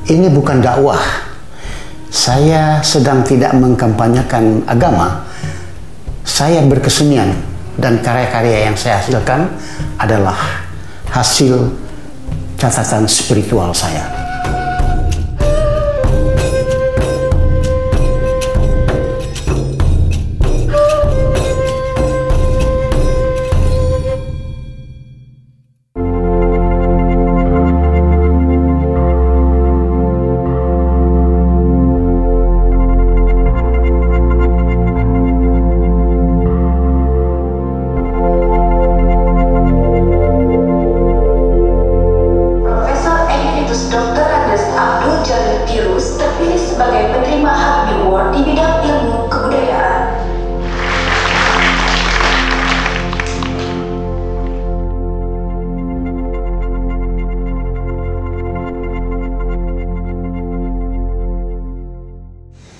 Ini bukan dakwah. Saya sedang tidak mengkampanyekan agama. Saya berkesenian dan karya-karya yang saya hasilkan adalah hasil catatan spiritual saya.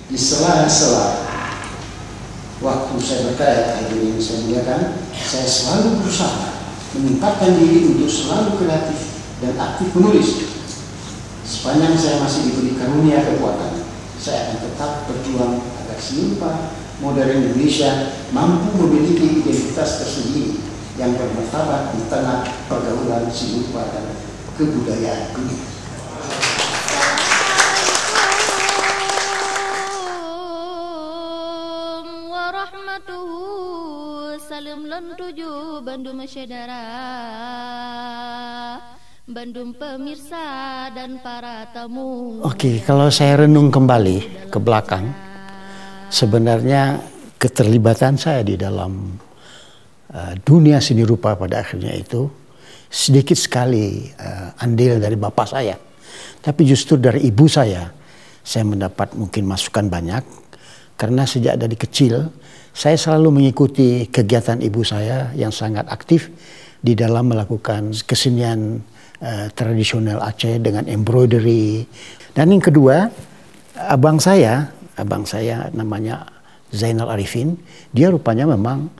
Di sela-sela waktu saya berkarya, hadirin yang saya muliakan, saya selalu berusaha meningkatkan diri untuk selalu kreatif dan aktif menulis. Sepanjang saya masih diberi karunia kekuatan, saya akan tetap berjuang agar seni rupa modern Indonesia mampu memiliki identitas tersendiri yang bermartabat di tengah pergaulan seni rupa dan kebudayaan dunia. Salam lentuju Bandung Masyadara, Bandung pemirsa dan para tamu. Oke, kalau saya renung kembali ke belakang, sebenarnya keterlibatan saya di dalam dunia seni rupa pada akhirnya itu sedikit sekali andil dari bapak saya. Tapi justru dari ibu saya mendapat mungkin masukan banyak. Karena sejak dari kecil, saya selalu mengikuti kegiatan ibu saya yang sangat aktif di dalam melakukan kesenian tradisional Aceh dengan embroidery. Dan yang kedua, abang saya namanya Zainal Arifin, dia rupanya memang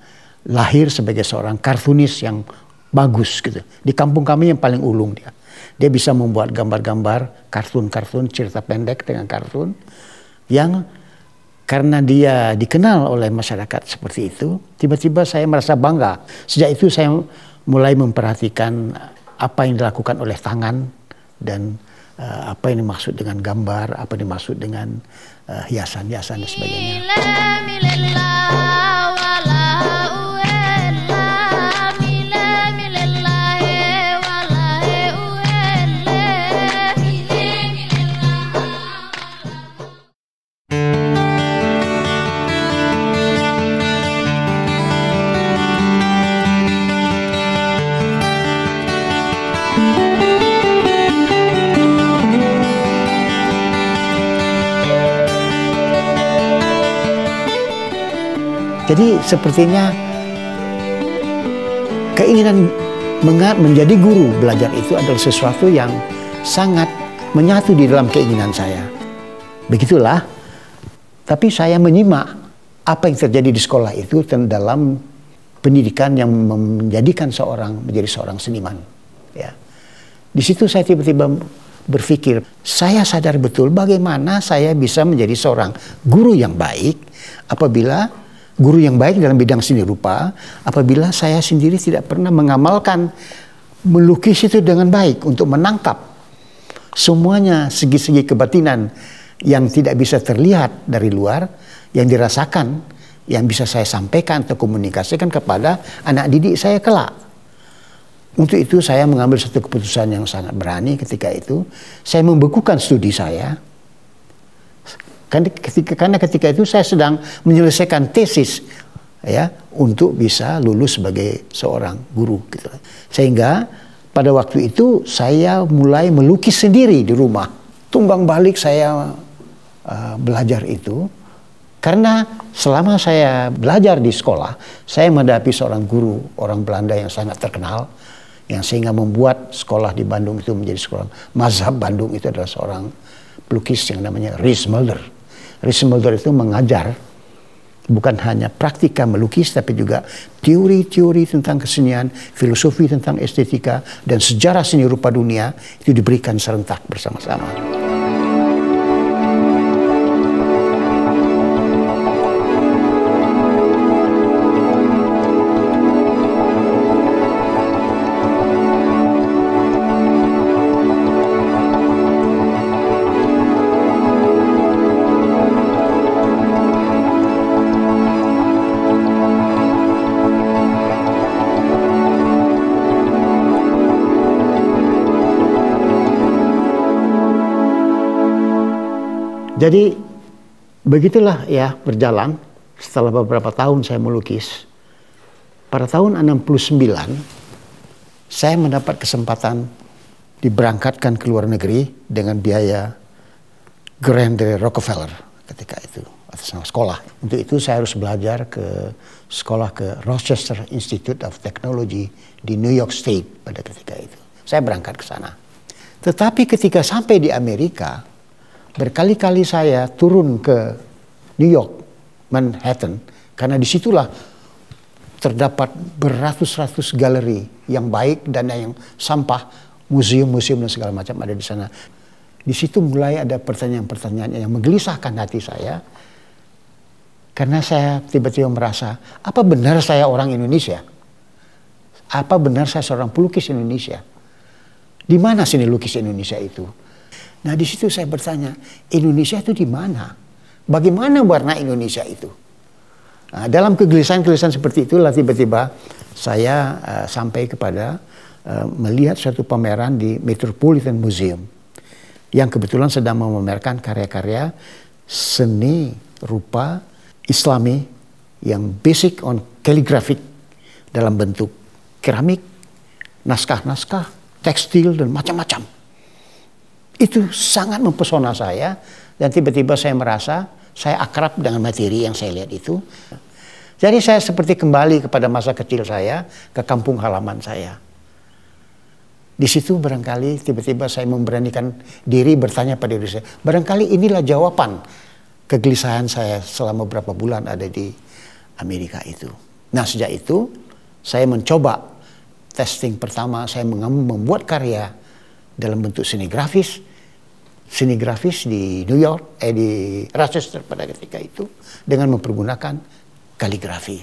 lahir sebagai seorang kartunis yang bagus gitu. Di kampung kami yang paling ulung dia. Dia bisa membuat gambar-gambar, kartun-kartun, cerita pendek dengan kartun yang karena dia dikenal oleh masyarakat seperti itu, tiba-tiba saya merasa bangga. Sejak itu saya mulai memperhatikan apa yang dilakukan oleh tangan dan apa yang dimaksud dengan gambar, apa yang dimaksud dengan hiasan-hiasan dan sebagainya. Jadi sepertinya keinginan menjadi guru belajar itu adalah sesuatu yang sangat menyatu di dalam keinginan saya. Begitulah, tapi saya menyimak apa yang terjadi di sekolah itu dalam pendidikan yang menjadikan seorang menjadi seorang seniman. Ya. Di situ saya tiba-tiba berpikir, saya sadar betul bagaimana saya bisa menjadi seorang guru yang baik apabila guru yang baik dalam bidang seni rupa, apabila saya sendiri tidak pernah mengamalkan melukis itu dengan baik untuk menangkap semuanya segi-segi kebatinan yang tidak bisa terlihat dari luar, yang dirasakan, yang bisa saya sampaikan atau komunikasikan kepada anak didik saya kelak. Untuk itu saya mengambil satu keputusan yang sangat berani ketika itu. Saya membekukan studi saya. Karena ketika itu saya sedang menyelesaikan tesis ya untuk bisa lulus sebagai seorang guru gitu. Sehingga pada waktu itu saya mulai melukis sendiri di rumah. Tumbang balik saya belajar itu karena selama saya belajar di sekolah saya menghadapi seorang guru orang Belanda yang sangat terkenal yang sehingga membuat sekolah di Bandung itu menjadi sekolah mazhab Bandung. Itu adalah seorang pelukis yang namanya Ries Mulder. Ries Mulder itu mengajar bukan hanya praktika melukis tapi juga teori-teori tentang kesenian, filosofi tentang estetika dan sejarah seni rupa dunia itu diberikan serentak bersama-sama. Jadi begitulah ya berjalan. Setelah beberapa tahun saya melukis, pada tahun 69 saya mendapat kesempatan diberangkatkan ke luar negeri dengan biaya grant dari Rockefeller ketika itu atas nama sekolah. Untuk itu saya harus belajar ke sekolah ke Rochester Institute of Technology di New York State pada ketika itu. Saya berangkat ke sana. Tetapi ketika sampai di Amerika, berkali-kali saya turun ke New York, Manhattan, karena disitulah terdapat beratus-ratus galeri yang baik dan yang sampah, museum-museum dan segala macam ada di sana. Di situ mulai ada pertanyaan-pertanyaan yang menggelisahkan hati saya, karena saya tiba-tiba merasa, apa benar saya orang Indonesia? Apa benar saya seorang pelukis Indonesia? Di mana seni lukis Indonesia itu? Nah di situ saya bertanya, Indonesia itu di mana? Bagaimana warna Indonesia itu? Nah, dalam kegelisahan-kegelisahan seperti itulah tiba-tiba saya sampai kepada melihat suatu pameran di Metropolitan Museum yang kebetulan sedang memamerkan karya-karya seni rupa Islami yang basic on calligraphic dalam bentuk keramik, naskah-naskah, tekstil dan macam-macam. Itu sangat mempesona saya dan tiba-tiba saya merasa saya akrab dengan materi yang saya lihat itu. Jadi saya seperti kembali kepada masa kecil saya, ke kampung halaman saya. Di situ barangkali tiba-tiba saya memberanikan diri bertanya pada diri saya. Barangkali inilah jawaban kegelisahan saya selama beberapa bulan ada di Amerika itu. Nah sejak itu saya mencoba testing pertama, saya membuat karya dalam bentuk seni grafis di New York, di Rochester pada ketika itu dengan mempergunakan kaligrafi.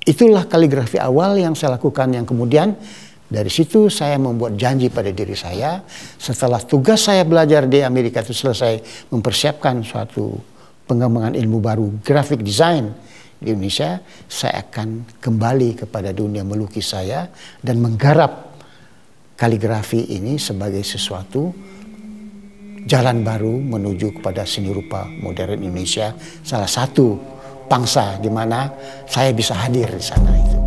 Itulah kaligrafi awal yang saya lakukan, yang kemudian dari situ saya membuat janji pada diri saya, setelah tugas saya belajar di Amerika itu selesai, mempersiapkan suatu pengembangan ilmu baru, graphic design di Indonesia, saya akan kembali kepada dunia melukis saya dan menggarap kaligrafi ini sebagai sesuatu jalan baru menuju kepada seni rupa modern Indonesia, salah satu pangsa di mana saya bisa hadir di sana itu.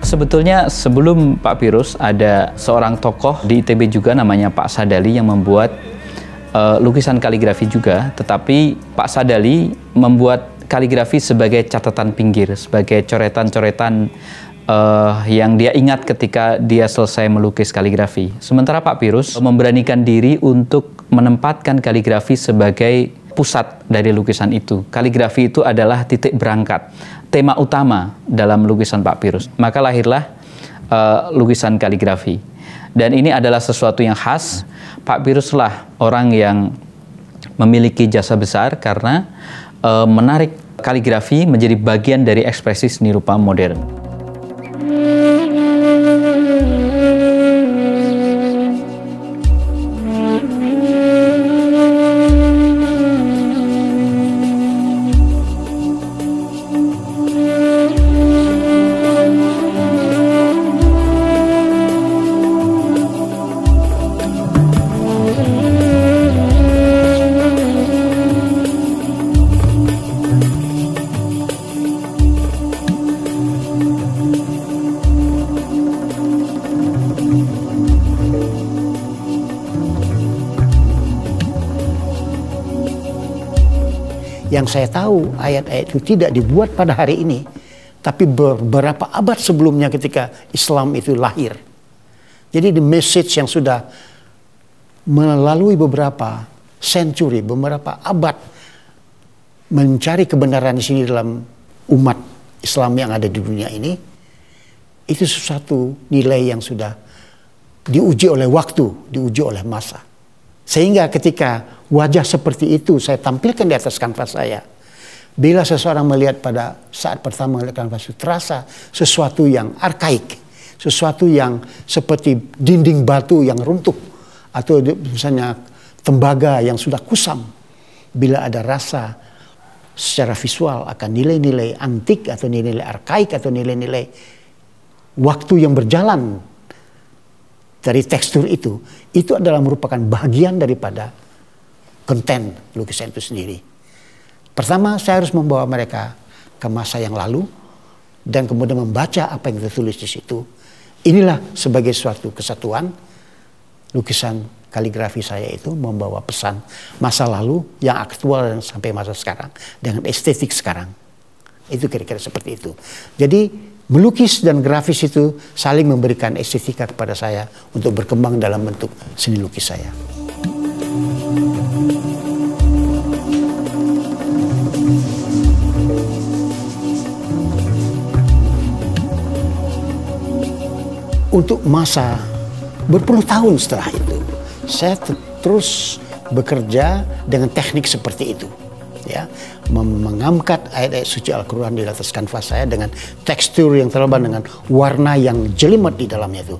Sebetulnya sebelum Pak Pirus ada seorang tokoh di ITB juga namanya Pak Sadali yang membuat lukisan kaligrafi juga, tetapi Pak Sadali membuat kaligrafi sebagai catatan pinggir, sebagai coretan-coretan yang dia ingat ketika dia selesai melukis kaligrafi. Sementara Pak Pirus memberanikan diri untuk menempatkan kaligrafi sebagai pusat dari lukisan itu. Kaligrafi itu adalah titik berangkat, tema utama dalam lukisan Pak Pirus. Maka lahirlah lukisan kaligrafi. Dan ini adalah sesuatu yang khas. Pak Piruslah orang yang memiliki jasa besar karena menarik kaligrafi menjadi bagian dari ekspresi seni rupa modern. Yang saya tahu ayat-ayat itu tidak dibuat pada hari ini, tapi beberapa abad sebelumnya ketika Islam itu lahir. Jadi the message yang sudah melalui beberapa century, beberapa abad mencari kebenaran di sini dalam umat Islam yang ada di dunia ini, itu sesuatu nilai yang sudah diuji oleh waktu, diuji oleh masa. Sehingga ketika wajah seperti itu saya tampilkan di atas kanvas saya, Bila seseorang melihat pada saat pertama melihat kanvas itu terasa sesuatu yang arkaik, sesuatu yang seperti dinding batu yang runtuh, atau misalnya tembaga yang sudah kusam. Bila ada rasa secara visual akan nilai-nilai antik atau nilai-nilai arkaik atau nilai-nilai waktu yang berjalan dari tekstur itu adalah merupakan bagian daripada konten lukisan itu sendiri. Pertama, saya harus membawa mereka ke masa yang lalu dan kemudian membaca apa yang tertulis di situ. Inilah sebagai suatu kesatuan lukisan kaligrafi saya itu membawa pesan masa lalu yang aktual dan sampai masa sekarang dengan estetik sekarang. Itu kira-kira seperti itu. Jadi melukis dan grafis itu saling memberikan estetika kepada saya untuk berkembang dalam bentuk seni lukis saya. Untuk masa berpuluh tahun setelah itu, saya terus bekerja dengan teknik seperti itu, ya, mengangkat ayat-ayat suci Al-Quran di atas kanvas saya dengan tekstur yang terlebar dengan warna yang jelimet di dalamnya itu,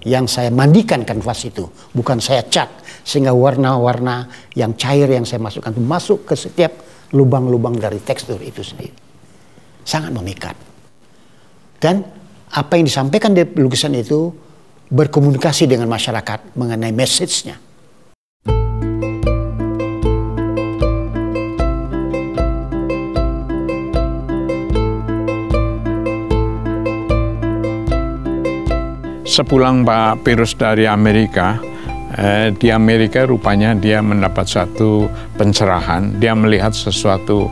yang saya mandikan kanvas itu, bukan saya cat, sehingga warna-warna yang cair yang saya masukkan itu masuk ke setiap lubang-lubang dari tekstur itu sendiri, sangat memikat. Dan apa yang disampaikan di lukisan itu berkomunikasi dengan masyarakat mengenai message-nya. Sepulang Pak Pirus dari Amerika, di Amerika rupanya dia mendapat satu pencerahan. Dia melihat sesuatu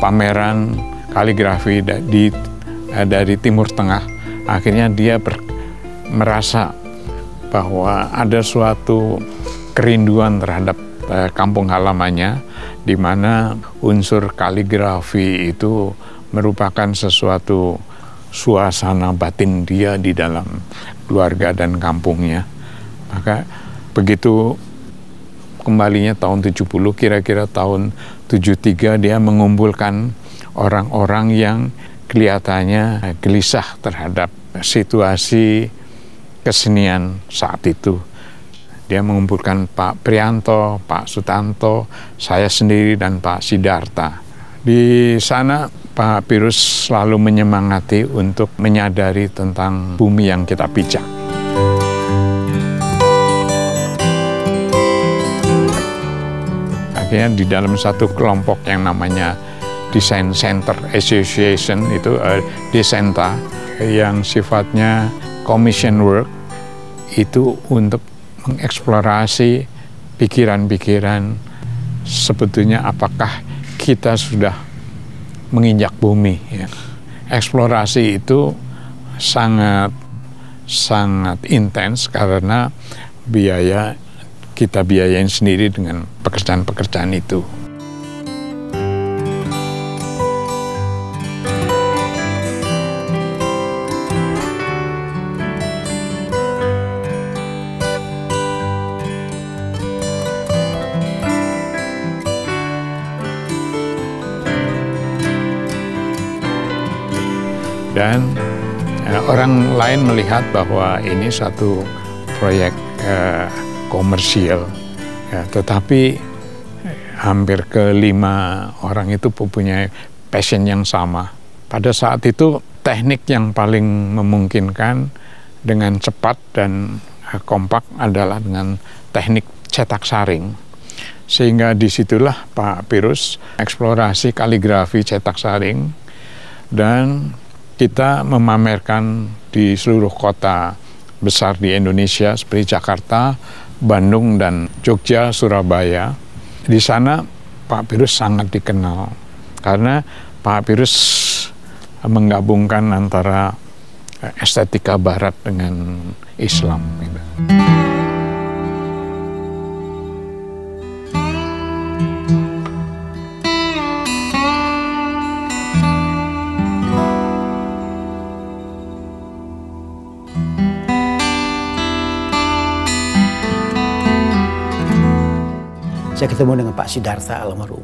pameran kaligrafi dari Timur Tengah. Akhirnya dia merasa bahwa ada suatu kerinduan terhadap kampung halamannya, di mana unsur kaligrafi itu merupakan sesuatu suasana batin dia di dalam keluarga dan kampungnya. Maka begitu kembalinya tahun 70, kira-kira tahun 73 dia mengumpulkan orang-orang yang kelihatannya gelisah terhadap situasi kesenian saat itu. Dia mengumpulkan Pak Prianto, Pak Sutanto, saya sendiri dan Pak Siddhartha. Di sana Pak Pirus selalu menyemangati untuk menyadari tentang bumi yang kita pijak. Akhirnya di dalam satu kelompok yang namanya Design Center Association, itu Desenta, yang sifatnya commission work, itu untuk mengeksplorasi pikiran-pikiran sebetulnya apakah kita sudah menginjak bumi, ya. Eksplorasi itu sangat intens karena kita biayain sendiri dengan pekerjaan-pekerjaan itu. Dan orang lain melihat bahwa ini satu proyek komersial, ya, tetapi hampir kelima orang itu mempunyai passion yang sama. Pada saat itu teknik yang paling memungkinkan dengan cepat dan kompak adalah dengan teknik cetak saring. Sehingga disitulah Pak Pirus eksplorasi kaligrafi cetak saring, dan kita memamerkan di seluruh kota besar di Indonesia seperti Jakarta, Bandung, dan Jogja, Surabaya. Di sana Pak Pirus sangat dikenal karena Pak Pirus menggabungkan antara estetika Barat dengan Islam. Saya ketemu dengan Pak Siddhartha almarhum.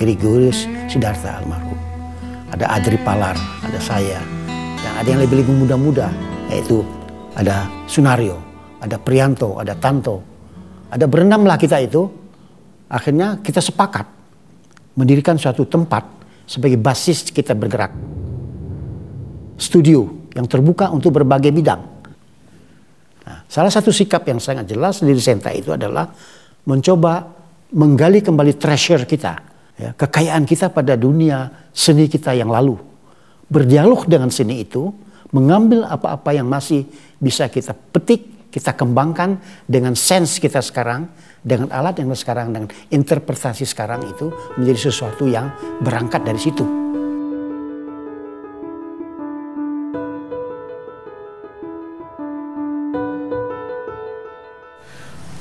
Gregorius Siddhartha almarhum. Ada Adri Palar, ada saya, dan ada yang lebih muda-muda, yaitu ada Sunario, ada Prianto, ada Tanto, ada berenam lah kita itu. Akhirnya kita sepakat mendirikan suatu tempat sebagai basis kita bergerak. Studio yang terbuka untuk berbagai bidang. Nah, salah satu sikap yang sangat jelas di Risenta itu adalah mencoba menggali kembali treasure kita, ya, kekayaan kita pada dunia seni kita yang lalu. Berdialog dengan seni itu, mengambil apa-apa yang masih bisa kita petik, kita kembangkan dengan sense kita sekarang, dengan alat yang sekarang, dengan interpretasi sekarang itu menjadi sesuatu yang berangkat dari situ.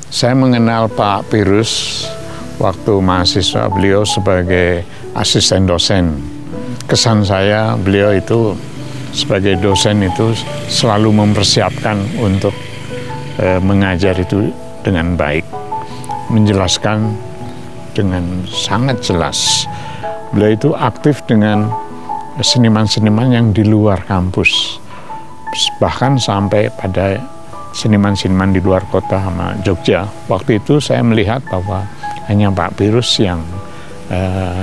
Saya mengenal Pak Pirus waktu mahasiswa, beliau sebagai asisten dosen. Kesan saya, beliau itu sebagai dosen itu selalu mempersiapkan untuk mengajar itu dengan baik, menjelaskan dengan sangat jelas. Beliau itu aktif dengan seniman-seniman yang di luar kampus, bahkan sampai pada seniman-seniman di luar kota sama Jogja. Waktu itu saya melihat bahwa hanya Pak Pirus yang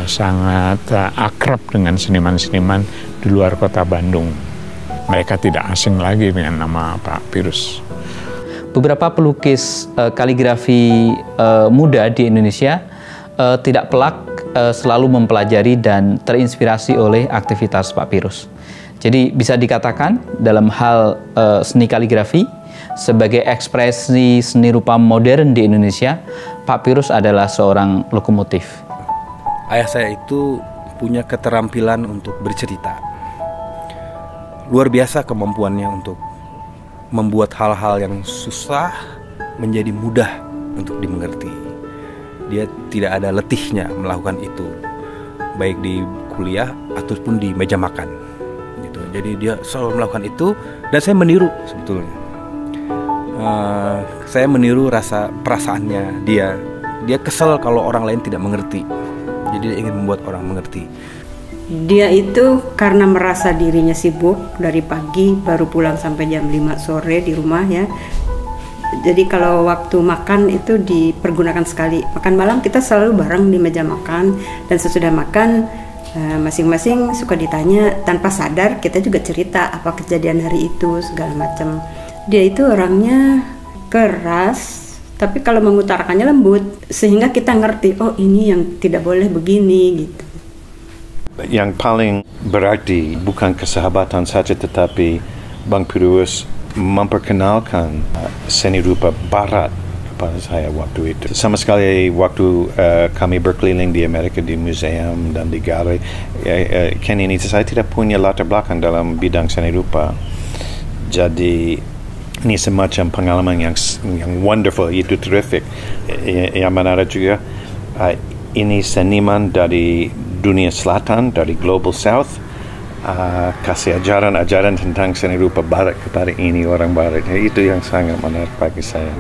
sangat akrab dengan seniman-seniman di luar kota Bandung. Mereka tidak asing lagi dengan nama Pak Pirus. Beberapa pelukis kaligrafi muda di Indonesia tidak pelak selalu mempelajari dan terinspirasi oleh aktivitas Pak Pirus. Jadi bisa dikatakan dalam hal seni kaligrafi, sebagai ekspresi seni rupa modern di Indonesia, Pak Pirus adalah seorang lokomotif. Ayah saya itu punya keterampilan untuk bercerita. Luar biasa kemampuannya untuk membuat hal-hal yang susah menjadi mudah untuk dimengerti. Dia tidak ada letihnya melakukan itu, baik di kuliah ataupun di meja makan. Gitu. Jadi dia selalu melakukan itu, dan saya meniru sebetulnya. Saya meniru perasaannya dia. Dia kesel kalau orang lain tidak mengerti. Jadi dia ingin membuat orang mengerti. Dia itu karena merasa dirinya sibuk dari pagi, baru pulang sampai jam 5 sore di rumah ya. Jadi kalau waktu makan itu dipergunakan sekali. Makan malam kita selalu bareng di meja makan, dan sesudah makan masing-masing suka ditanya tanpa sadar, kita juga cerita apa kejadian hari itu segala macam. Dia itu orangnya keras, tapi kalau mengutarakannya lembut, sehingga kita ngerti, oh ini yang tidak boleh begini gitu. Yang paling berarti bukan kesahabatan saja, tetapi Bang Pirus memperkenalkan seni rupa barat kepada saya waktu itu. Sama sekali waktu kami berkeliling di Amerika, di museum dan di galeri, Ken ini saya tidak punya latar belakang dalam bidang seni rupa. Jadi ini semacam pengalaman yang wonderful, itu terrific. Yang menarik juga, ini seniman dari dunia selatan, dari Global South, kasih ajaran-ajaran tentang seni rupa barat kepada ini orang barat. Itu yang sangat menarik bagi saya.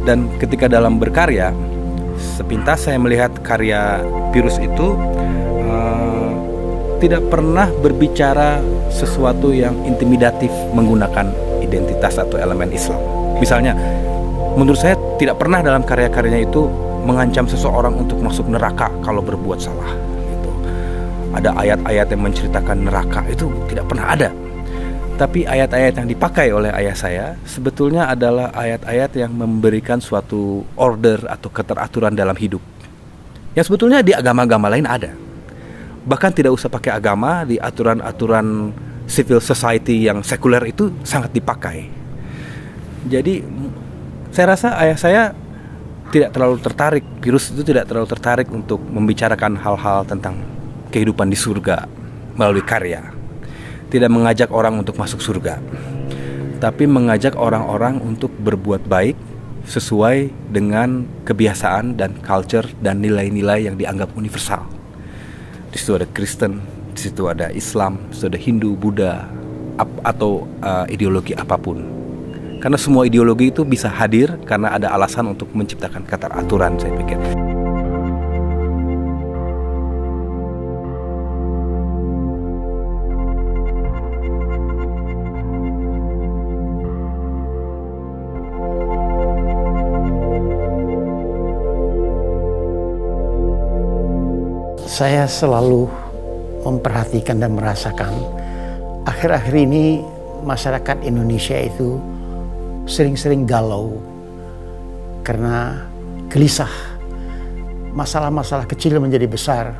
Dan ketika dalam berkarya, sepintas saya melihat karya Pirus itu tidak pernah berbicara sesuatu yang intimidatif menggunakan identitas atau elemen Islam. Misalnya, menurut saya tidak pernah dalam karya-karyanya itu mengancam seseorang untuk masuk neraka kalau berbuat salah. Gitu. Ada ayat-ayat yang menceritakan neraka, itu tidak pernah ada. Tapi ayat-ayat yang dipakai oleh ayah saya sebetulnya adalah ayat-ayat yang memberikan suatu order atau keteraturan dalam hidup. Yang sebetulnya di agama-agama lain ada. Bahkan tidak usah pakai agama, di aturan-aturan civil society yang sekuler itu sangat dipakai. Jadi saya rasa ayah saya tidak terlalu tertarik, Pirus itu tidak terlalu tertarik untuk membicarakan hal-hal tentang kehidupan di surga melalui karya. Tidak mengajak orang untuk masuk surga, tapi mengajak orang-orang untuk berbuat baik sesuai dengan kebiasaan dan culture dan nilai-nilai yang dianggap universal. Di situ ada Kristen, di situ ada Islam, di situ ada Hindu, Buddha, atau ideologi apapun. Karena semua ideologi itu bisa hadir karena ada alasan untuk menciptakan keteraturan, saya pikir. Saya selalu memperhatikan dan merasakan akhir-akhir ini masyarakat Indonesia itu sering-sering galau karena gelisah. Masalah-masalah kecil menjadi besar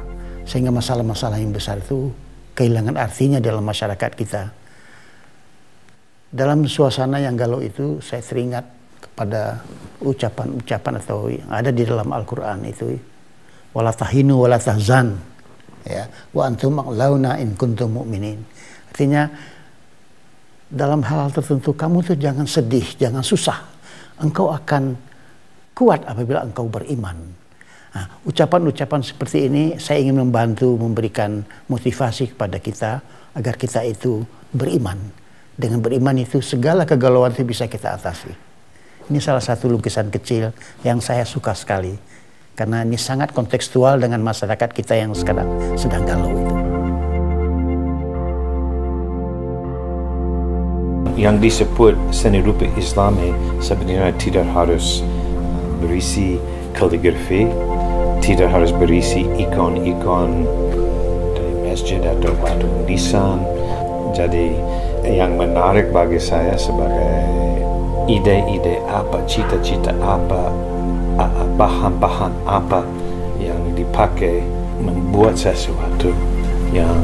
sehingga masalah-masalah yang besar itu kehilangan artinya dalam masyarakat kita. Dalam suasana yang galau itu saya teringat kepada ucapan-ucapan atau yang ada di dalam Al-Quran itu. Wala tahinu wala tahzan, ya, wa antum a'launa in kuntum mu'minin. Artinya dalam hal tertentu kamu tuh jangan sedih, jangan susah. Engkau akan kuat apabila engkau beriman. Nah, ucapan-ucapan seperti ini saya ingin membantu memberikan motivasi kepada kita agar kita itu beriman. Dengan beriman itu segala kegalauan itu bisa kita atasi. Ini salah satu lukisan kecil yang saya suka sekali. Karena ini sangat kontekstual dengan masyarakat kita yang sekarang sedang galau itu. Yang disebut seni rupa Islami sebenarnya tidak harus berisi kaligrafi, tidak harus berisi ikon-ikon dari masjid atau batu nisan. Jadi yang menarik bagi saya sebagai ide-ide apa, cita-cita apa, bahan-bahan apa yang dipakai membuat sesuatu yang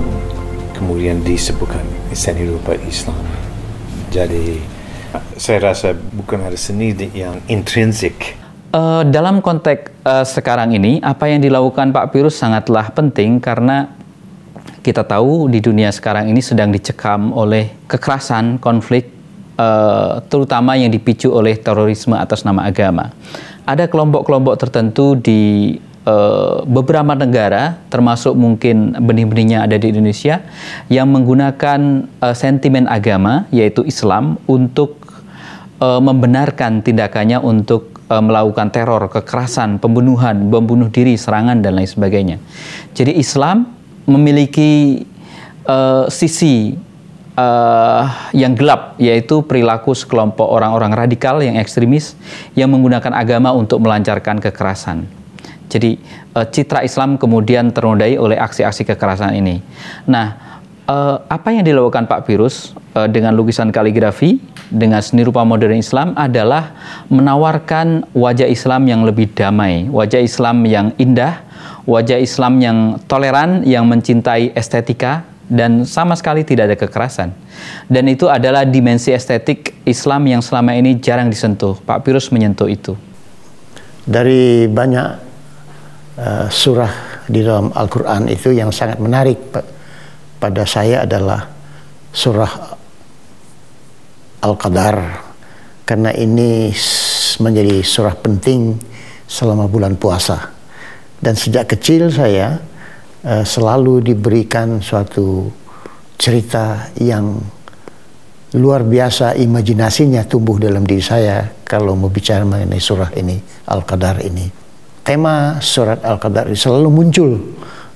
kemudian disebutkan seni rupa Islam. Jadi saya rasa bukan ada seni yang intrinsik. Dalam konteks sekarang ini, apa yang dilakukan Pak Pirus sangatlah penting karena kita tahu di dunia sekarang ini sedang dicekam oleh kekerasan, konflik, terutama yang dipicu oleh terorisme atas nama agama. Ada kelompok-kelompok tertentu di beberapa negara, termasuk mungkin benih-benihnya ada di Indonesia, yang menggunakan sentimen agama, yaitu Islam, untuk membenarkan tindakannya untuk melakukan teror, kekerasan, pembunuhan, bom bunuh diri, serangan, dan lain sebagainya. Jadi Islam memiliki sisi yang gelap, yaitu perilaku sekelompok orang-orang radikal yang ekstremis yang menggunakan agama untuk melancarkan kekerasan. Jadi citra Islam kemudian ternodai oleh aksi-aksi kekerasan ini. Nah, apa yang dilakukan Pak Pirus dengan lukisan kaligrafi, dengan seni rupa modern Islam adalah menawarkan wajah Islam yang lebih damai, wajah Islam yang indah, wajah Islam yang toleran, yang mencintai estetika, dan sama sekali tidak ada kekerasan. Dan itu adalah dimensi estetik Islam yang selama ini jarang disentuh. Pak Pirus menyentuh itu. Dari banyak surah di dalam Al-Quran itu yang sangat menarik pada saya adalah surah Al-Qadar, karena ini menjadi surah penting selama bulan puasa. Dan sejak kecil saya selalu diberikan suatu cerita yang luar biasa, imajinasinya tumbuh dalam diri saya kalau mau bicara mengenai surah ini, Al-Qadar ini. Tema surat Al-Qadar selalu muncul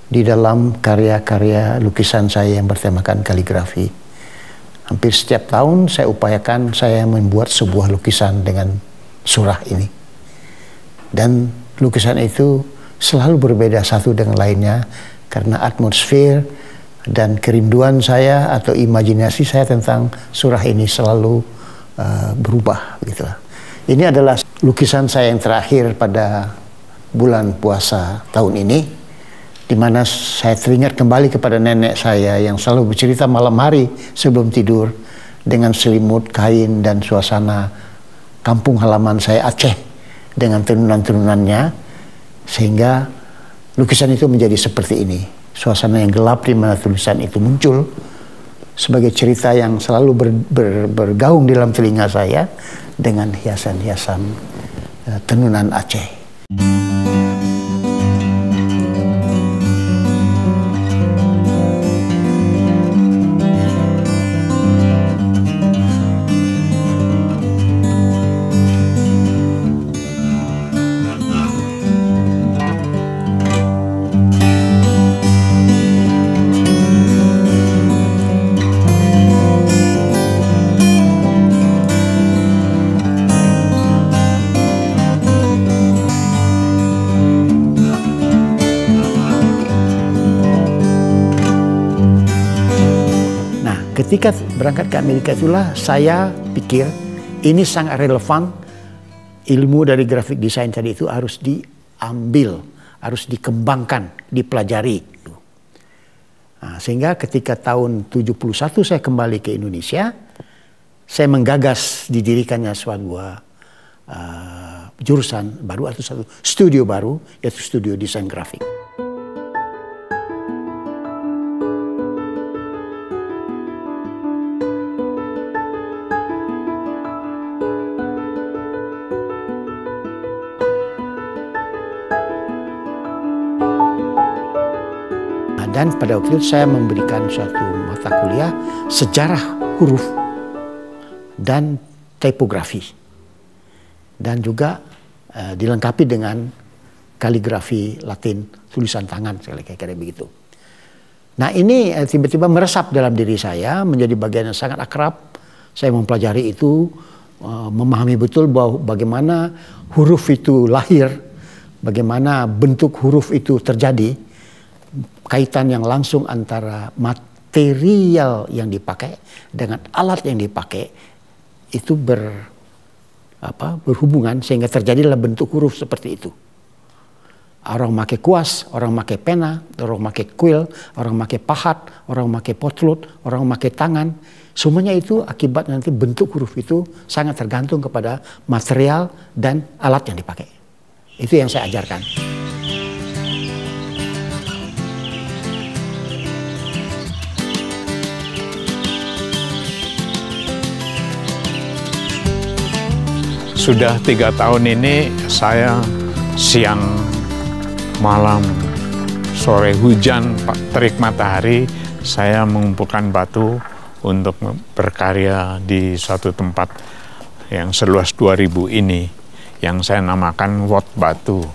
di dalam karya-karya lukisan saya yang bertemakan kaligrafi. Hampir setiap tahun saya upayakan saya membuat sebuah lukisan dengan surah ini. Dan lukisan itu selalu berbeda satu dengan lainnya karena atmosfer dan kerinduan saya atau imajinasi saya tentang surah ini selalu berubah gitu. Ini adalah lukisan saya yang terakhir pada bulan puasa tahun ini, di mana saya teringat kembali kepada nenek saya yang selalu bercerita malam hari sebelum tidur dengan selimut kain dan suasana kampung halaman saya Aceh dengan tenunan-tenunannya, sehingga lukisan itu menjadi seperti ini. Suasana yang gelap di mana tulisan itu muncul sebagai cerita yang selalu bergaung dalam telinga saya dengan hiasan-hiasan tenunan Aceh. ketika berangkat ke Amerika itulah saya pikir ini sangat relevan, ilmu dari graphic design tadi itu harus diambil, harus dikembangkan, dipelajari. Nah, sehingga ketika tahun 71 saya kembali ke Indonesia, saya menggagas didirikannya suatu jurusan baru atau satu studio baru, yaitu studio desain grafik. Dan pada waktu itu saya memberikan suatu mata kuliah sejarah huruf dan tipografi. Dan juga dilengkapi dengan kaligrafi Latin, tulisan tangan, kira-kira begitu. Nah ini tiba-tiba meresap dalam diri saya, menjadi bagian yang sangat akrab. Saya mempelajari itu, memahami betul bahwa bagaimana huruf itu lahir, bagaimana bentuk huruf itu terjadi, kaitan yang langsung antara material yang dipakai dengan alat yang dipakai itu berhubungan sehingga terjadilah bentuk huruf seperti itu. Orang pakai kuas, orang pakai pena, orang pakai kuil, orang pakai pahat, orang pakai potlot, orang pakai tangan. Semuanya itu akibat nanti bentuk huruf itu sangat tergantung kepada material dan alat yang dipakai. Itu yang saya ajarkan. Sudah 3 tahun ini saya siang, malam, sore, hujan, terik matahari, saya mengumpulkan batu untuk berkarya di suatu tempat yang seluas 2000 ini, yang saya namakan Wot Batu.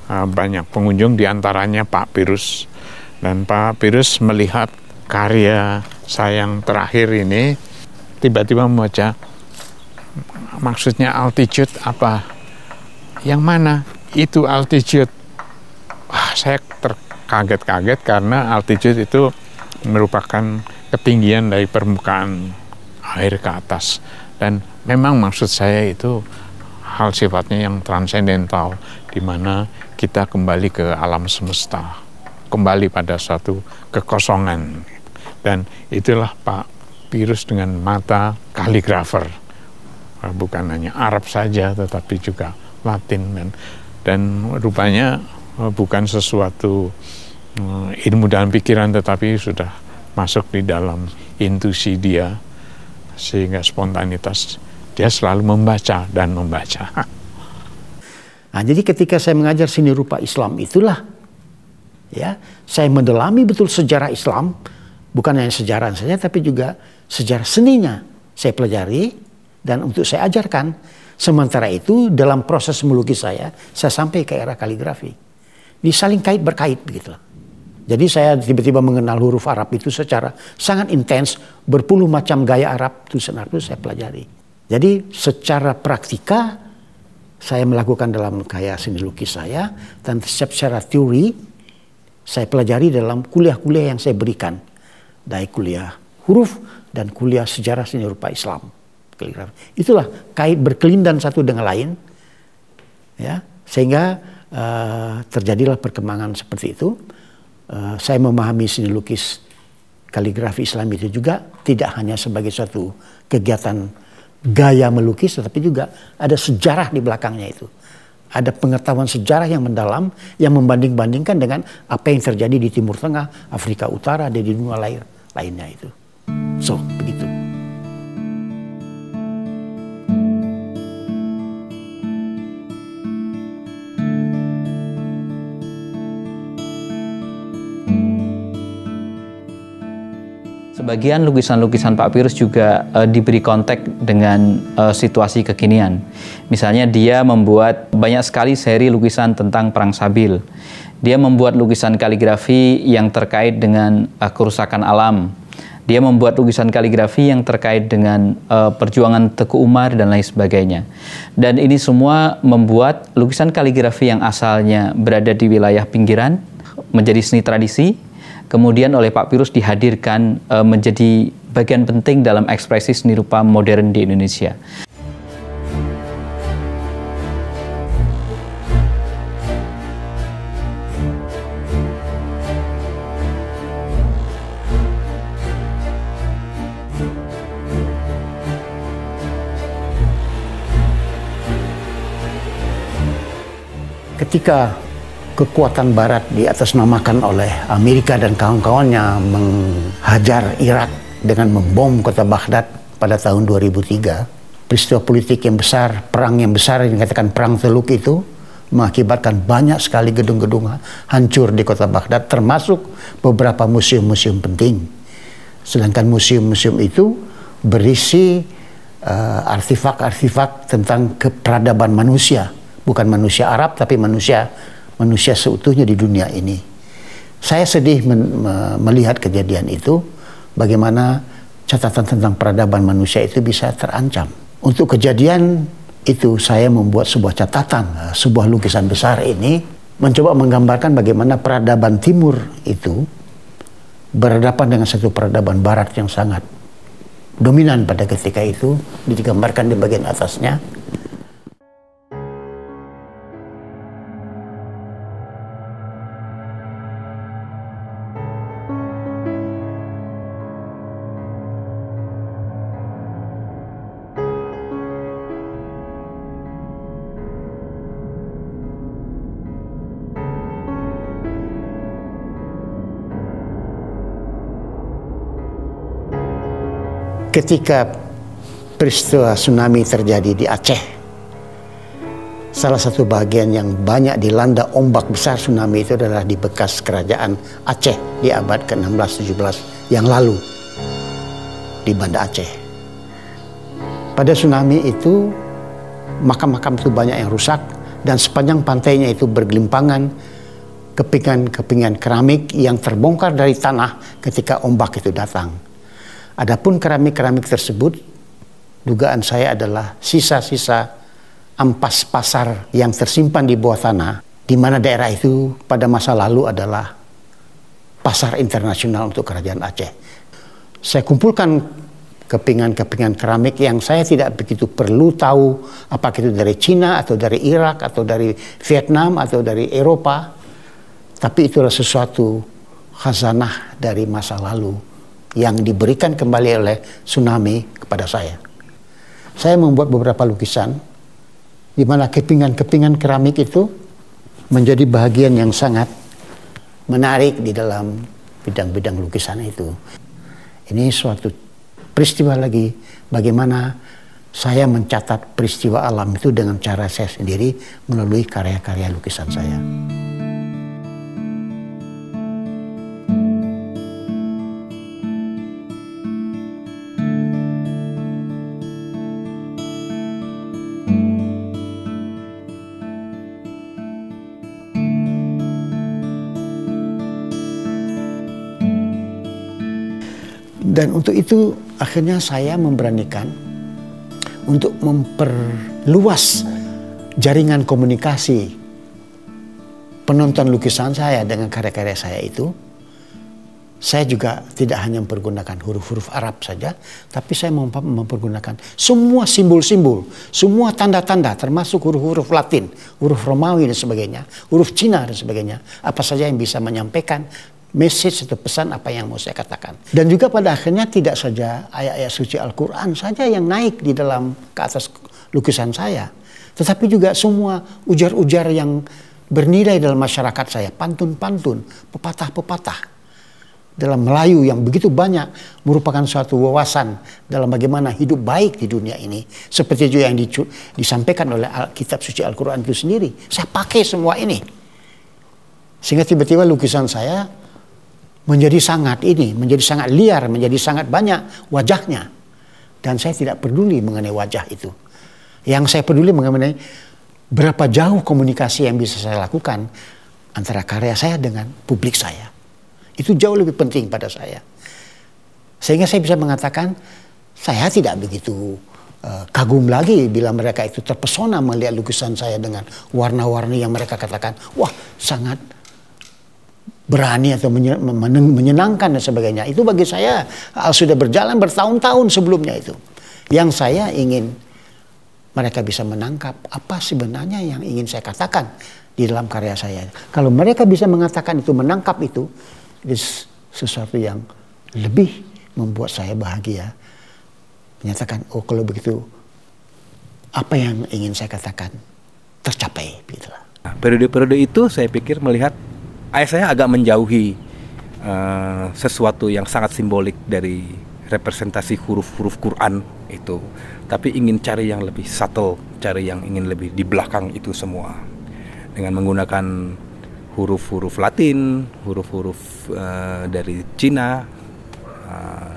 Banyak pengunjung, diantaranya Pak Pirus. Dan Pak Pirus melihat karya saya yang terakhir ini, tiba-tiba membaca, maksudnya altitude apa? Yang mana? Itu altitude. Wah, saya terkaget-kaget karena altitude itu merupakan ketinggian dari permukaan air ke atas. Dan memang maksud saya itu hal sifatnya yang transendental, di mana kita kembali ke alam semesta, kembali pada suatu kekosongan. Dan itulah Pak Pirus dengan mata kaligrafer. Bukan hanya Arab saja, tetapi juga Latin. Dan rupanya bukan sesuatu ilmu dalam pikiran, tetapi sudah masuk di dalam intuisi dia, sehingga spontanitas dia selalu membaca dan membaca. Nah, jadi ketika saya mengajar seni rupa Islam itulah, ya, saya mendalami betul sejarah Islam, bukan hanya sejarah saja, tapi juga sejarah seninya saya pelajari. Dan untuk saya ajarkan, sementara itu dalam proses melukis saya sampai ke era kaligrafi. Disaling kait berkait begitulah. Jadi saya tiba-tiba mengenal huruf Arab itu secara sangat intens, berpuluh macam gaya Arab, tulisan Arab itu saya pelajari. Jadi secara praktika saya melakukan dalam gaya seni lukis saya, dan secara teori saya pelajari dalam kuliah-kuliah yang saya berikan. Dari kuliah huruf dan kuliah sejarah seni rupa Islam. Itulah kait berkelindan satu dengan lain, ya, sehingga terjadilah perkembangan seperti itu. Saya memahami seni lukis kaligrafi Islam itu juga tidak hanya sebagai suatu kegiatan gaya melukis, tetapi juga ada sejarah di belakangnya itu. Ada pengetahuan sejarah yang mendalam yang membanding-bandingkan dengan apa yang terjadi di Timur Tengah, Afrika Utara, dan di dunia lainnya itu. So, begitu. Sebagian lukisan-lukisan Pak Pirus juga diberi konteks dengan situasi kekinian. Misalnya dia membuat banyak sekali seri lukisan tentang Perang Sabil. Dia membuat lukisan kaligrafi yang terkait dengan kerusakan alam. Dia membuat lukisan kaligrafi yang terkait dengan perjuangan Teguh Umar dan lain sebagainya. Dan ini semua membuat lukisan kaligrafi yang asalnya berada di wilayah pinggiran menjadi seni tradisi. Kemudian oleh Pak Pirus dihadirkan menjadi bagian penting dalam ekspresi seni rupa modern di Indonesia. Ketika kekuatan Barat diatasnamakan oleh Amerika dan kawan-kawannya menghajar Irak dengan membom kota Baghdad pada tahun 2003, peristiwa politik yang besar, perang yang besar yang dikatakan Perang Teluk itu mengakibatkan banyak sekali gedung-gedung hancur di kota Baghdad, termasuk beberapa museum-museum penting. Sedangkan museum-museum itu berisi artefak-artefak tentang peradaban manusia. Bukan manusia Arab, tapi manusia seutuhnya di dunia ini. Saya sedih melihat kejadian itu, bagaimana catatan tentang peradaban manusia itu bisa terancam. Untuk kejadian itu saya membuat sebuah catatan, sebuah lukisan besar ini, mencoba menggambarkan bagaimana peradaban timur itu berhadapan dengan satu peradaban barat yang sangat dominan pada ketika itu, digambarkan di bagian atasnya. Ketika peristiwa tsunami terjadi di Aceh, salah satu bagian yang banyak dilanda ombak besar tsunami itu adalah di bekas kerajaan Aceh di abad ke-16-17 yang lalu di Banda Aceh. Pada tsunami itu makam-makam itu banyak yang rusak dan sepanjang pantainya itu bergelimpangan kepingan-kepingan keramik yang terbongkar dari tanah ketika ombak itu datang. Adapun keramik-keramik tersebut, dugaan saya adalah sisa-sisa ampas pasar yang tersimpan di bawah tanah, di mana daerah itu pada masa lalu adalah pasar internasional untuk kerajaan Aceh. Saya kumpulkan kepingan-kepingan keramik yang saya tidak begitu perlu tahu apakah itu dari Cina atau dari Irak atau dari Vietnam atau dari Eropa, tapi itulah sesuatu khazanah dari masa lalu yang diberikan kembali oleh tsunami kepada saya. Saya membuat beberapa lukisan di mana kepingan-kepingan keramik itu menjadi bagian yang sangat menarik di dalam bidang-bidang lukisan itu. Ini suatu peristiwa lagi bagaimana saya mencatat peristiwa alam itu dengan cara saya sendiri melalui karya-karya lukisan saya. Dan untuk itu akhirnya saya memberanikan untuk memperluas jaringan komunikasi penonton lukisan saya dengan karya-karya saya itu. Saya juga tidak hanya mempergunakan huruf-huruf Arab saja, tapi saya mempergunakan semua simbol-simbol, semua tanda-tanda, termasuk huruf-huruf Latin, huruf Romawi dan sebagainya, huruf Cina dan sebagainya, apa saja yang bisa menyampaikan message atau pesan apa yang mau saya katakan. Dan juga pada akhirnya tidak saja ayat-ayat suci Al-Quran saja yang naik di dalam ke atas lukisan saya, tetapi juga semua ujar-ujar yang bernilai dalam masyarakat saya, pantun-pantun, pepatah-pepatah dalam Melayu yang begitu banyak merupakan suatu wawasan dalam bagaimana hidup baik di dunia ini. Seperti juga yang disampaikan oleh kitab suci Al-Quran itu sendiri. Saya pakai semua ini. Sehingga tiba-tiba lukisan saya menjadi sangat liar, menjadi sangat banyak wajahnya. Dan saya tidak peduli mengenai wajah itu. Yang saya peduli mengenai berapa jauh komunikasi yang bisa saya lakukan antara karya saya dengan publik saya. Itu jauh lebih penting pada saya. Sehingga saya bisa mengatakan, saya tidak begitu kagum lagi bila mereka itu terpesona melihat lukisan saya dengan warna-warni yang mereka katakan, wah sangat berani atau menyenangkan dan sebagainya. Itu bagi saya sudah berjalan bertahun-tahun sebelumnya itu. Yang saya ingin mereka bisa menangkap apa sebenarnya yang ingin saya katakan di dalam karya saya. Kalau mereka bisa mengatakan itu, menangkap itu sesuatu yang lebih membuat saya bahagia. Menyatakan, oh kalau begitu apa yang ingin saya katakan tercapai. Gitu. Nah, periode-periode itu saya pikir melihat ayah saya agak menjauhi sesuatu yang sangat simbolik dari representasi huruf-huruf Quran itu, tapi ingin cari yang lebih subtle, cari yang ingin lebih di belakang itu semua dengan menggunakan huruf-huruf Latin, huruf-huruf dari Cina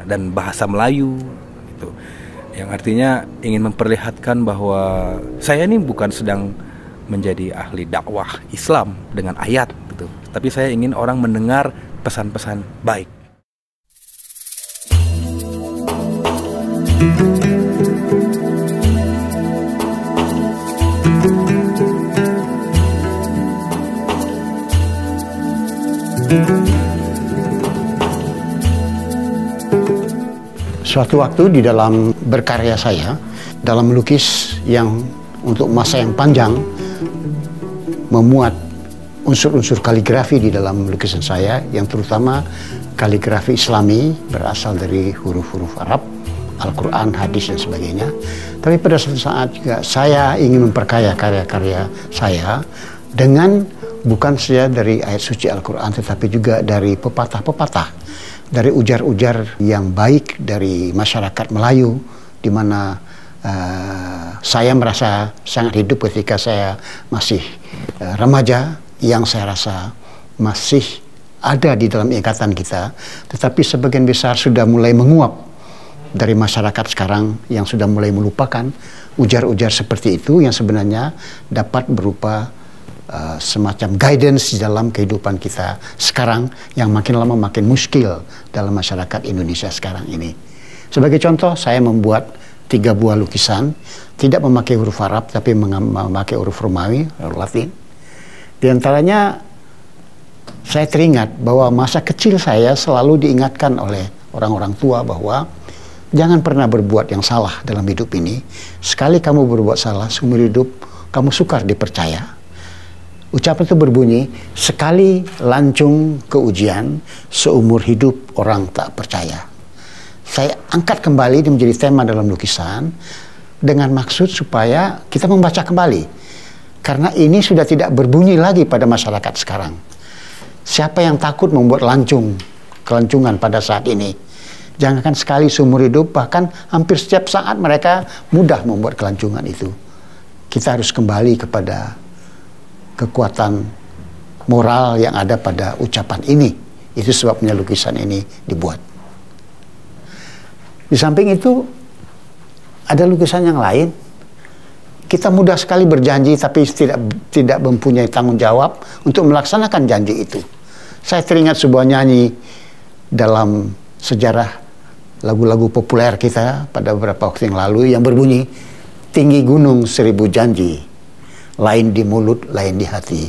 dan bahasa Melayu itu, yang artinya ingin memperlihatkan bahwa saya ini bukan sedang menjadi ahli dakwah Islam dengan ayat gitu, tapi saya ingin orang mendengar pesan-pesan baik. Suatu waktu di dalam berkarya saya, dalam melukis yang untuk masa yang panjang, memuat unsur-unsur kaligrafi di dalam lukisan saya, yang terutama kaligrafi Islami berasal dari huruf-huruf Arab, Al-Quran, hadis dan sebagainya. Tapi pada suatu saat juga saya ingin memperkaya karya-karya saya dengan bukan saja dari ayat suci Al-Quran, tetapi juga dari pepatah-pepatah, dari ujar-ujar yang baik dari masyarakat Melayu, di mana saya merasa sangat hidup ketika saya masih remaja, yang saya rasa masih ada di dalam ingatan kita, tetapi sebagian besar sudah mulai menguap dari masyarakat sekarang yang sudah mulai melupakan ujar-ujar seperti itu, yang sebenarnya dapat berupa semacam guidance di dalam kehidupan kita sekarang yang makin lama makin muskil dalam masyarakat Indonesia sekarang ini. Sebagai contoh, saya membuat 3 buah lukisan, tidak memakai huruf Arab tapi memakai huruf Romawi, huruf Latin. Di antaranya saya teringat bahwa masa kecil saya selalu diingatkan oleh orang-orang tua bahwa jangan pernah berbuat yang salah dalam hidup ini. Sekali kamu berbuat salah, seumur hidup kamu sukar dipercaya. Ucapan itu berbunyi, sekali lancung ke ujian, seumur hidup orang tak percaya. Saya angkat kembali dia menjadi tema dalam lukisan dengan maksud supaya kita membaca kembali. Karena ini sudah tidak berbunyi lagi pada masyarakat sekarang. Siapa yang takut membuat kelantungan pada saat ini? Jangankan sekali seumur hidup, bahkan hampir setiap saat mereka mudah membuat kelantungan itu. Kita harus kembali kepada kekuatan moral yang ada pada ucapan ini. Itu sebabnya lukisan ini dibuat. Di samping itu, ada lukisan yang lain. Kita mudah sekali berjanji tapi tidak mempunyai tanggung jawab untuk melaksanakan janji itu. Saya teringat sebuah nyanyi dalam sejarah lagu-lagu populer kita pada beberapa waktu yang lalu yang berbunyi, tinggi gunung 1000 janji, lain di mulut, lain di hati.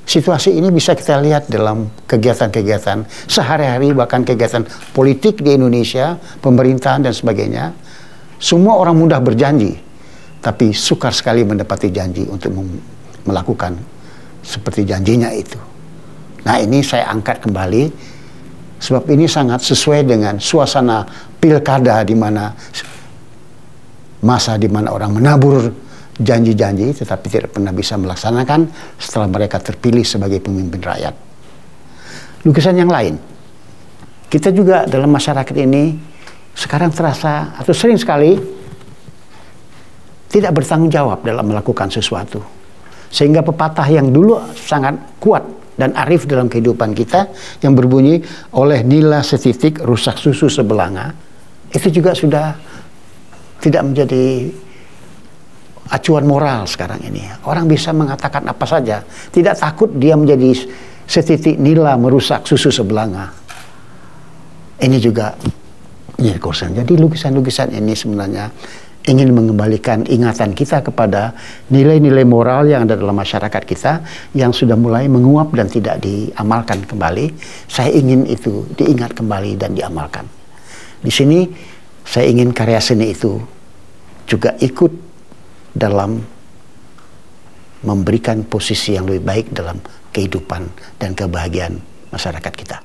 Situasi ini bisa kita lihat dalam kegiatan-kegiatan sehari-hari, bahkan kegiatan politik di Indonesia, pemerintahan dan sebagainya. Semua orang mudah berjanji, tapi sukar sekali mendapati janji untuk melakukan seperti janjinya itu. Nah, ini saya angkat kembali, sebab ini sangat sesuai dengan suasana pilkada di mana masa di mana orang menabur janji-janji tetapi tidak pernah bisa melaksanakan setelah mereka terpilih sebagai pemimpin rakyat. Lukisan yang lain, kita juga dalam masyarakat ini sekarang terasa atau sering sekali tidak bertanggung jawab dalam melakukan sesuatu, sehingga pepatah yang dulu sangat kuat dan arif dalam kehidupan kita yang berbunyi, oleh nila setitik rusak susu sebelanga, itu juga sudah tidak menjadi acuan moral sekarang ini. Orang bisa mengatakan apa saja, tidak takut dia menjadi setitik nila merusak susu sebelanga. Ini juga jadi concern. Jadi lukisan-lukisan ini sebenarnya ingin mengembalikan ingatan kita kepada nilai-nilai moral yang ada dalam masyarakat kita yang sudah mulai menguap dan tidak diamalkan kembali. Saya ingin itu diingat kembali dan diamalkan. Di sini saya ingin karya seni itu juga ikut dalam memberikan posisi yang lebih baik dalam kehidupan dan kebahagiaan masyarakat kita.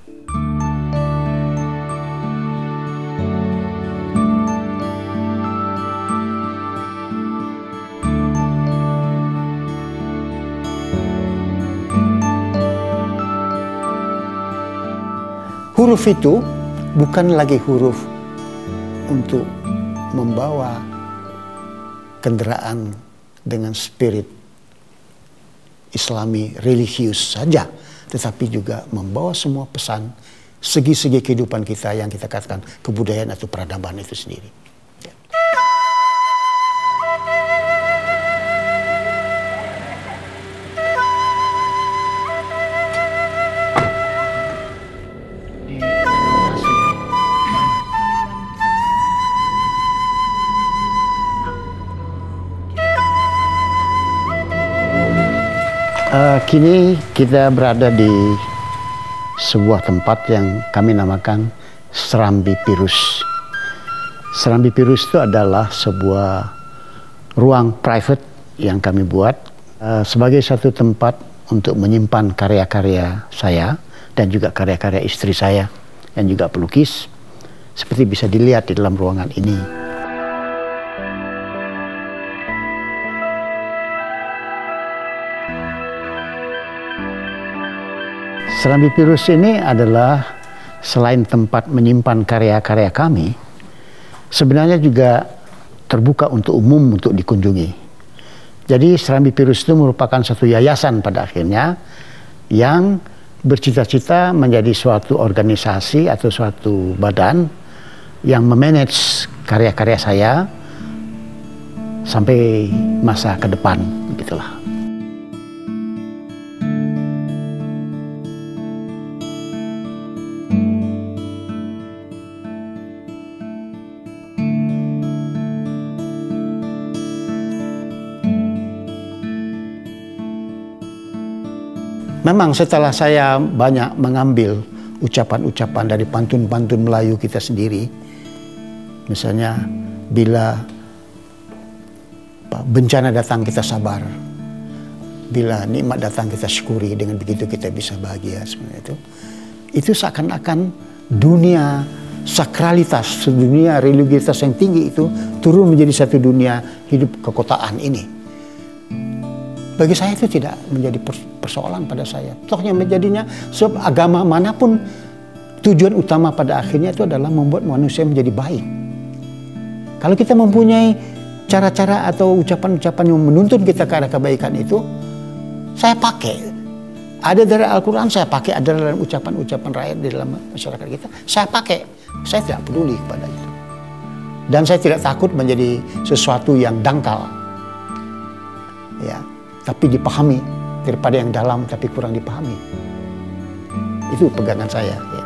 Huruf itu bukan lagi huruf untuk membawa kendaraan dengan spirit Islami religius saja, tetapi juga membawa semua pesan segi-segi kehidupan kita yang kita katakan kebudayaan atau peradaban itu sendiri. Kini kita berada di sebuah tempat yang kami namakan Serambi Pirus. Serambi Pirus itu adalah sebuah ruang private yang kami buat sebagai satu tempat untuk menyimpan karya-karya saya dan juga karya-karya istri saya yang juga pelukis, seperti bisa dilihat di dalam ruangan ini. Serambi Pirus ini adalah selain tempat menyimpan karya-karya kami, sebenarnya juga terbuka untuk umum untuk dikunjungi. Jadi Serambi Pirus itu merupakan satu yayasan pada akhirnya yang bercita-cita menjadi suatu organisasi atau suatu badan yang memanage karya-karya saya sampai masa ke depan, begitulah. Memang setelah saya banyak mengambil ucapan-ucapan dari pantun-pantun Melayu kita sendiri, misalnya bila bencana datang kita sabar, bila nikmat datang kita syukuri, dengan begitu kita bisa bahagia, sebenarnya itu seakan-akan dunia sakralitas, dunia religiusitas yang tinggi itu turun menjadi satu dunia hidup kekotaan ini. Bagi saya itu tidak menjadi persoalan pada saya. Tohnya menjadinya sebab agama manapun tujuan utama pada akhirnya itu adalah membuat manusia menjadi baik. Kalau kita mempunyai cara-cara atau ucapan-ucapan yang menuntun kita ke arah kebaikan itu, saya pakai. Ada dari Al-Quran saya pakai, ada dalam ucapan-ucapan rakyat di dalam masyarakat kita, saya pakai. Saya tidak peduli kepada itu. Dan saya tidak takut menjadi sesuatu yang dangkal. Ya. Tapi dipahami, daripada yang dalam tapi kurang dipahami. Itu pegangan saya. Ya.